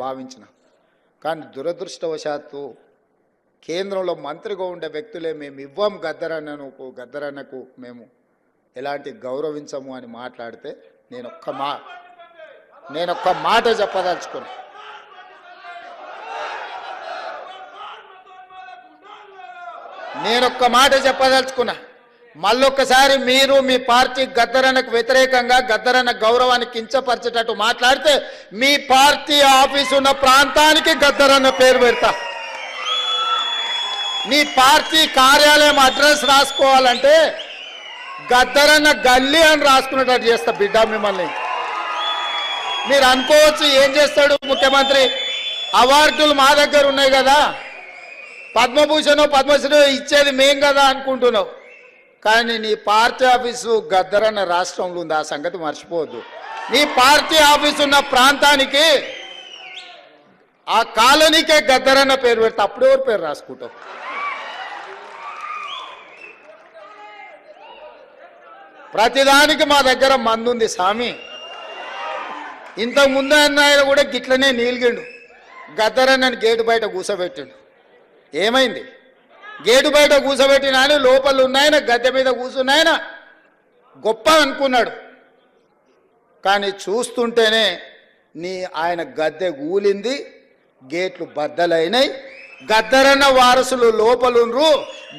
భావించిన. కానీ దురదృష్టవశాత్తు కేంద్రంలో మంత్రిగా ఉండే వ్యక్తులే మేము ఇవ్వం గద్దరన్నకు మేము ఎలాంటి గౌరవించము అని మాట్లాడితే నేను ఒక్క మాట చెప్పదలుచుకున్నా. మళ్ళొక్కసారి మీరు మీ పార్టీ గద్దరన్నకు వ్యతిరేకంగా గద్దరన్న గౌరవాన్ని కించపరిచేటట్టు మాట్లాడితే మీ పార్టీ ఆఫీసు ఉన్న ప్రాంతానికి గద్దరన్న పేరు పెడతా. నీ పార్టీ కార్యాలయం అడ్రస్ రాసుకోవాలంటే గద్దరన్న గల్లీ అని రాసుకునేటట్టు చేస్తా బిడ్డ మిమ్మల్ని. మీరు అనుకోవచ్చు ఏం చేస్తాడు ముఖ్యమంత్రి, అవార్డులు మా దగ్గర ఉన్నాయి కదా, పద్మభూషణ్ పద్మశ్రీ ఇచ్చేది మేం కదా అనుకుంటున్నావు. కానీ నీ పార్టీ ఆఫీసు గద్దరన్న రాష్ట్రంలో ఉంది, ఆ సంగతి మర్చిపోవద్దు. నీ పార్టీ ఆఫీసు ఉన్న ప్రాంతానికి ఆ కాలనీకే గద్దరన్న పేరు పెడితే అప్పుడెవరు పేరు రాసుకుంటావు? ప్రతిదానికి మా దగ్గర మందు ఉంది స్వామి. ఇంతకు ముందు ఆయన కూడా గిట్లనే నీలిగిండు, గద్దరన్నని గేటు బయట కూసబెట్టిండు. ఏమైంది? గేటు బయట కూసబెట్టిన ఆయన లోపల ఉన్నాయన గద్దె మీద కూర్చున్నాయన గొప్ప అనుకున్నాడు. కానీ చూస్తుంటేనే ఆయన గద్దె కూలింది, గేట్లు బద్దలైనాయి. గద్దరన్న వారసులు లోపలుండ్రు.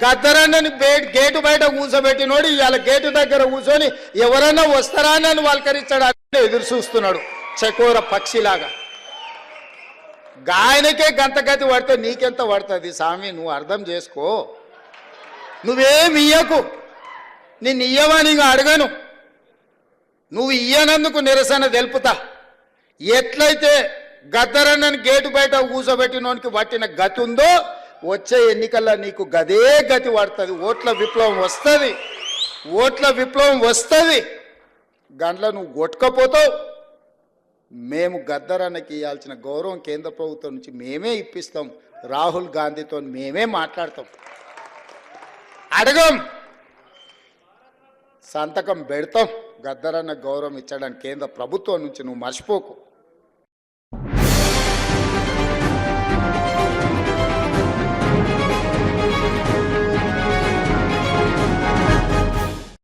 గద్దరన్నని గేటు బయట కూర్చోబెట్టినోడు ఇవాళ గేటు దగ్గర కూర్చొని ఎవరన్నా వస్తారా అని వాళ్ళకరిస్తాడు ఎదురు చూస్తున్నాడు చకోర పక్షిలాగా. గాయనకే గంతగతి పడితే నీకెంత పడుతుంది స్వామి? నువ్వు అర్థం చేసుకో. నువ్వేమి ఇయ్యకు, నిన్ను ఇయ్యవని అడగను. నువ్వు ఇయ్యనందుకు నిరసన తెలుపుతా. ఎట్లయితే గద్దరన్నని గేటు బయట కూర్చోబెట్టినోనికి పట్టిన గతి ఉందో వచ్చే ఎన్నికల్లో నీకు గదే గతి పడుతుంది. ఓట్ల విప్లవం వస్తుంది. గంటలో నువ్వు కొట్టుకపోతావు. మేము గద్దరన్నకి ఇవ్వాల్సిన గౌరవం కేంద్ర ప్రభుత్వం నుంచి మేమే ఇప్పిస్తాం. రాహుల్ గాంధీతో మేమే మాట్లాడతాం. అడగం, సంతకం పెడతాం. గద్దరన్న గౌరవం ఇచ్చడానికి కేంద్ర ప్రభుత్వం నుంచి నువ్వు మర్చిపోకు.